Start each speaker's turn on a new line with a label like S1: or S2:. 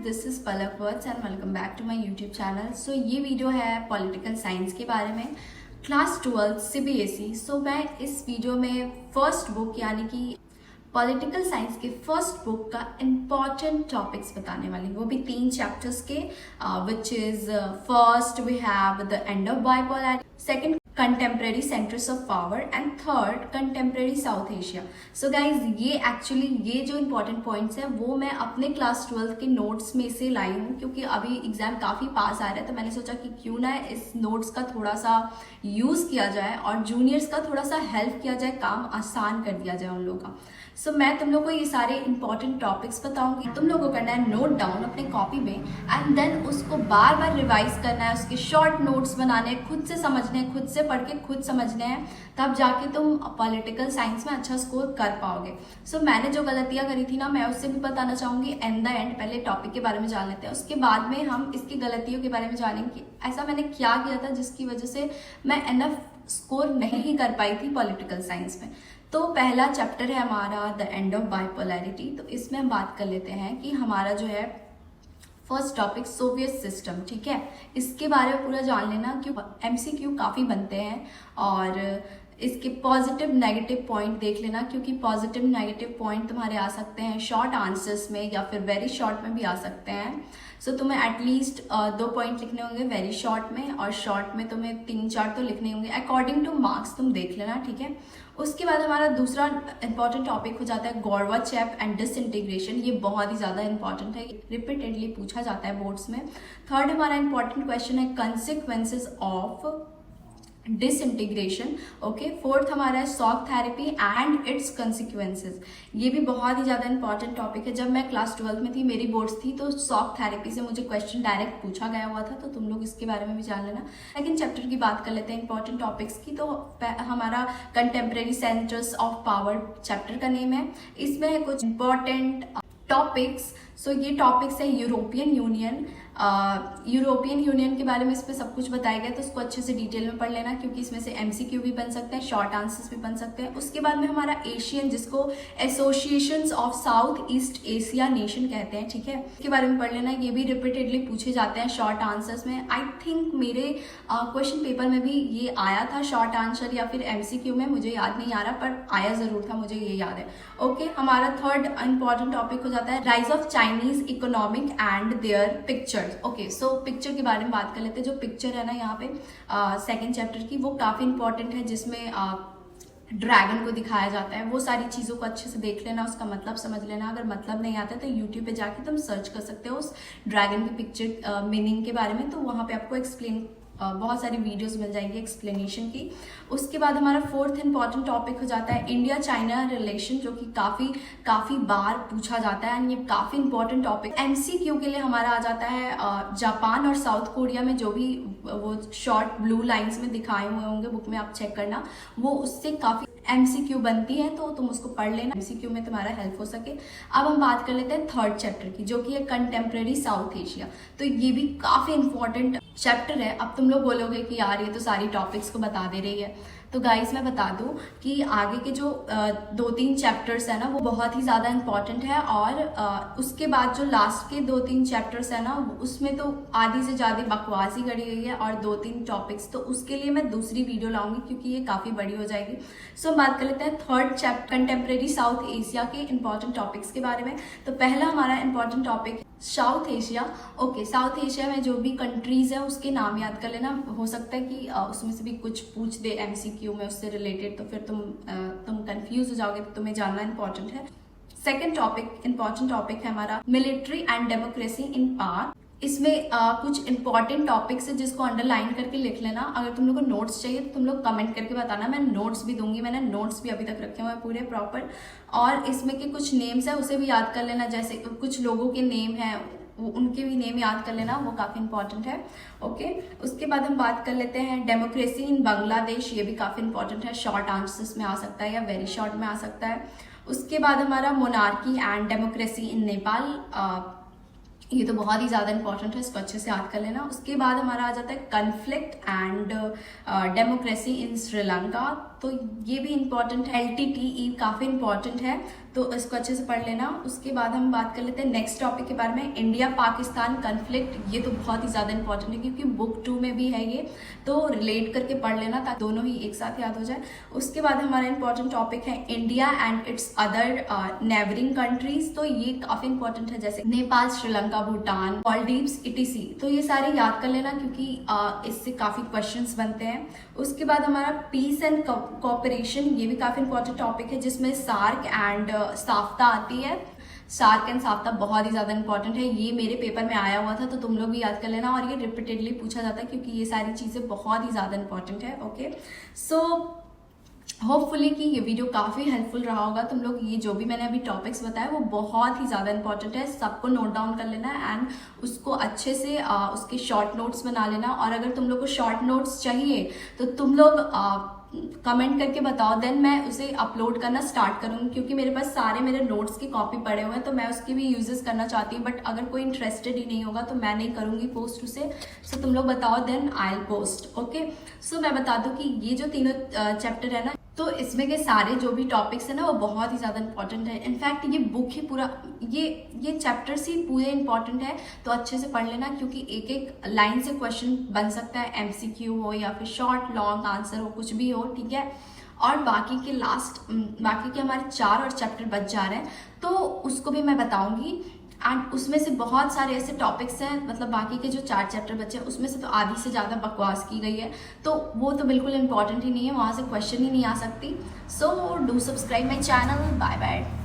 S1: This is Palak words and welcome back to my YouTube channel. So ये video है political science के बारे में, क्लास 12 सीबीएसई। सो मैं इस वीडियो में फर्स्ट बुक यानी कि पॉलिटिकल साइंस के फर्स्ट बुक का इम्पॉर्टेंट टॉपिक्स बताने वाली हूँ, वो भी 3 चैप्टर्स के, which is first we have the end of bipolarity, second contemporary centres of power and third contemporary South Asia. So guys ये जो इंपॉर्टेंट पॉइंट्स हैं वो मैं अपने क्लास 12 के नोट्स में से लाई हूँ, क्योंकि अभी एग्जाम काफ़ी पास आ रहा है, तो मैंने सोचा कि क्यों ना इस नोट्स का थोड़ा सा यूज़ किया जाए और जूनियर्स का थोड़ा सा हेल्प किया जाए, काम आसान कर दिया जाए उन लोगों का। सो मैं तुम लोग को ये सारे इंपॉर्टेंट टॉपिक्स बताऊंगी, तुम लोगों को करना है नोट डाउन अपने कॉपी में एंड देन उसको बार बार रिवाइज करना है, उसके शॉर्ट नोट्स बनाने हैं, खुद से समझने हैं, खुद से पढ़ के खुद समझने हैं, तब जाके तुम पॉलिटिकल साइंस में अच्छा स्कोर कर पाओगे। सो मैंने जो गलतियां करी थी ना, मैं उससे भी बताना चाहूंगी एंड द एंड। पहले टॉपिक के बारे में जान लेते हैं, उसके बाद में हम इसकी गलतियों के बारे में जानेंगे ऐसा मैंने क्या किया था जिसकी वजह से मैं एनफ स्कोर नहीं कर पाई थी पॉलिटिकल साइंस में। तो पहला चैप्टर है हमारा द एंड ऑफ बाइपोलैरिटी। तो इसमें हम बात कर लेते हैं कि हमारा जो है फर्स्ट टॉपिक सोवियत सिस्टम, ठीक है, इसके बारे में पूरा जान लेना, क्यों एमसीक्यू काफ़ी बनते हैं और इसके पॉजिटिव नेगेटिव पॉइंट देख लेना, क्योंकि पॉजिटिव नेगेटिव पॉइंट तुम्हारे आ सकते हैं शॉर्ट आंसर्स में या फिर वेरी शॉर्ट में भी आ सकते हैं। सो तुम्हें एटलीस्ट 2 पॉइंट लिखने होंगे वेरी शॉर्ट में, और शॉर्ट में तुम्हें 3-4 तो लिखने होंगे अकॉर्डिंग टू मार्क्स, तुम देख लेना, ठीक है। उसके बाद हमारा दूसरा इंपॉर्टेंट टॉपिक हो जाता है गोर्बाचेव एंड डिसइंटीग्रेशन। ये बहुत ही ज़्यादा इंपॉर्टेंट है, रिपीटेडली पूछा जाता है बोर्ड्स में। थर्ड हमारा इंपॉर्टेंट क्वेश्चन है consequences of disintegration, okay. Fourth हमारा है shock therapy and it's consequences. ये भी बहुत ही ज़्यादा इंपॉर्टेंट टॉपिक है। जब मैं क्लास 12 में थी, मेरी बोर्ड्स थी, तो शॉक थेरेपी से मुझे क्वेश्चन डायरेक्ट पूछा गया हुआ था, तो तुम लोग इसके बारे में भी जान लेना। सेकंड चैप्टर की बात कर लेते हैं इंपॉर्टेंट टॉपिक्स की। तो हमारा contemporary centres of power chapter का नेम है। इसमें है कुछ इंपॉर्टेंट टॉपिक्स। सो ये टॉपिक्स है यूरोपियन यूनियन। यूरोपियन यूनियन के बारे में इस पर सब कुछ बताया गया, तो उसको अच्छे से डिटेल में पढ़ लेना, क्योंकि इसमें से एमसीक्यू भी बन सकते हैं, शॉर्ट आंसर्स भी बन सकते हैं। उसके बाद में हमारा एशियन, जिसको associations of south east Asia nation कहते हैं, ठीक है, इसके बारे में पढ़ लेना। ये भी रिपीटेडली पूछे जाते हैं शॉर्ट आंसर्स में। आई थिंक मेरे क्वेश्चन पेपर में भी ये आया था शॉर्ट आंसर या फिर एमसीक्यू में, मुझे याद नहीं आ रहा, पर आया जरूर था, मुझे ये याद है, ओके। हमारा थर्ड इंपॉर्टेंट टॉपिक हो जाता है rise of Chinese economic and their picture, okay. So picture के बारे में बात कर लेते हैं। जो पिक्चर है ना यहाँ पे सेकंड चैप्टर की, वो काफ़ी इंपॉर्टेंट है, जिसमें ड्रैगन को दिखाया जाता है। वो सारी चीज़ों को अच्छे से देख लेना, उसका मतलब समझ लेना। अगर मतलब नहीं आता है तो यूट्यूब पे जाके तुम सर्च कर सकते हो उस ड्रैगन की पिक्चर मीनिंग के बारे में, तो वहाँ पे आपको एक्सप्लेन बहुत सारी वीडियोस मिल जाएंगी एक्सप्लेनेशन की। उसके बाद हमारा फोर्थ इंपॉर्टेंट टॉपिक हो जाता है इंडिया चाइना रिलेशन, जो कि काफ़ी बार पूछा जाता है एंड ये काफ़ी इंपॉर्टेंट टॉपिक। एमसीक्यू के लिए हमारा आ जाता है जापान और साउथ कोरिया में जो भी वो शॉर्ट ब्लू लाइंस में दिखाए हुए होंगे, बुक में आप चेक करना, वो उससे काफ़ी एमसीक्यू बनती है, तो तुम उसको पढ़ लेना, एमसीक्यू में तुम्हारा हेल्प हो सके। अब हम बात कर लेते हैं थर्ड चैप्टर की, जो कि है कंटेम्प्रेरी साउथ एशिया। तो ये भी काफ़ी इंपॉर्टेंट चैप्टर है। अब तुम लोग बोलोगे कि यार ये तो सारी टॉपिक्स को बता दे रही है, तो गाइस मैं बता दूं कि आगे के जो 2-3 चैप्टर्स है ना, वो बहुत ही ज़्यादा इंपॉर्टेंट है, और उसके बाद जो लास्ट के 2-3 चैप्टर्स है ना, उसमें तो आधी से ज़्यादा बकवास ही करी गई है, और 2-3 टॉपिक्स तो उसके लिए मैं दूसरी वीडियो लाऊंगी, क्योंकि ये काफ़ी बड़ी हो जाएगी। सो हम बात कर लेते हैं third chapter contemporary South Asia के इंपॉर्टेंट टॉपिक्स के बारे में। तो पहला हमारा important topic south Asia, okay. South Asia में जो भी कंट्रीज है उसके नाम याद कर लेना। हो सकता है कि उसमें से भी कुछ पूछ दे एमसीक्यू में उससे रिलेटेड, तो फिर तुम कंफ्यूज हो जाओगे, तो तुम्हें जानना इंपॉर्टेंट है। सेकंड टॉपिक इंपॉर्टेंट टॉपिक है हमारा मिलिट्री एंड डेमोक्रेसी इन पाक। इसमें कुछ इंपॉर्टेंट टॉपिक्स है जिसको अंडरलाइन करके लिख लेना। अगर तुम लोग को नोट्स चाहिए तो तुम लोग कमेंट करके बताना, मैं नोट्स भी दूंगी। मैंने नोट्स भी अभी तक रखे हुए हैं पूरे प्रॉपर, और इसमें के कुछ नेम्स है उसे भी याद कर लेना, जैसे कुछ लोगों के नेम हैं उनके भी नेम याद कर लेना, वो काफ़ी इंपॉर्टेंट है, ओके। उसके बाद हम बात कर लेते हैं डेमोक्रेसी इन बांग्लादेश। ये भी काफ़ी इंपॉर्टेंट है, शॉर्ट आंसर्स में आ सकता है या वेरी शॉर्ट में आ सकता है। उसके बाद हमारा monarchy and democracy in Nepal, ये तो बहुत ही ज़्यादा इंपॉर्टेंट है, इसको अच्छे से याद कर लेना। उसके बाद हमारा आ जाता है conflict and democracy in Sri Lanka. तो ये भी इम्पॉर्टेंट है। LTTE काफ़ी इम्पॉर्टेंट है, तो इसको अच्छे से पढ़ लेना। उसके बाद हम बात कर लेते हैं नेक्स्ट टॉपिक के बारे में, इंडिया पाकिस्तान कन्फ्लिक्ट। ये तो बहुत ही ज़्यादा इंपॉर्टेंट है क्योंकि बुक 2 में भी है ये, तो रिलेट करके पढ़ लेना ताकि दोनों ही एक साथ याद हो जाए। उसके बाद हमारा इंपॉर्टेंट टॉपिक है India and it's other neighbouring countries. तो ये काफ़ी इंपॉर्टेंट है, जैसे नेपाल, श्रीलंका, भूटान, मालदीव्स, ETC। तो ये सारे याद कर लेना क्योंकि इससे काफ़ी क्वेश्चंस बनते हैं। उसके बाद हमारा पीस एंड कोऑपरेशन, ये भी काफ़ी इंपॉर्टेंट टॉपिक है जिसमें सार्क एंड साफ्ता आती है। सार्क एंड साफ्ता बहुत ही ज़्यादा इंपॉर्टेंट है, ये मेरे पेपर में आया हुआ था तो तुम लोग भी याद कर लेना। और ये रिपीटेडली पूछा जाता है क्योंकि ये सारी चीज़ें बहुत ही ज़्यादा इंपॉर्टेंट है। ओके, सो होपफुली कि ये वीडियो काफ़ी हेल्पफुल रहा होगा। तुम लोग ये जो भी मैंने अभी टॉपिक्स बताए वो बहुत ही ज़्यादा इंपॉर्टेंट है, सबको नोट डाउन कर लेना एंड उसको अच्छे से उसके शॉर्ट नोट्स बना लेना। और अगर तुम लोग को शॉर्ट नोट्स चाहिए तो तुम लोग कमेंट करके बताओ, देन मैं उसे अपलोड करना स्टार्ट करूँगी क्योंकि मेरे पास सारे मेरे नोट्स की कॉपी पड़े हुए हैं, तो मैं उसकी भी यूजेस करना चाहती हूँ। बट अगर कोई इंटरेस्टेड ही नहीं होगा तो मैं नहीं करूँगी पोस्ट उसे। सो तुम लोग बताओ, then I will post. Okay, so मैं बता दूँ कि ये जो तीनों चैप्टर है ना, तो इसमें के सारे जो भी टॉपिक्स है ना वो बहुत ही ज़्यादा इंपॉर्टेंट है। इनफैक्ट ये बुक ही पूरा, ये चैप्टर्स ही पूरे इंपॉर्टेंट है, तो अच्छे से पढ़ लेना क्योंकि एक एक लाइन से क्वेश्चन बन सकता है, MCQ हो या फिर शॉर्ट लॉन्ग आंसर हो, कुछ भी हो, ठीक है। और बाकी के हमारे 4 और चैप्टर बच जा रहे हैं तो उसको भी मैं बताऊंगी। एंड उसमें से बहुत सारे ऐसे टॉपिक्स हैं, मतलब बाकी के जो 4 चैप्टर बचे हैं उसमें से तो आधी से ज़्यादा बकवास की गई है, तो वो तो बिल्कुल इंपॉर्टेंट ही नहीं है, वहाँ से क्वेश्चन ही नहीं आ सकती। So do subscribe my channel. Bye bye.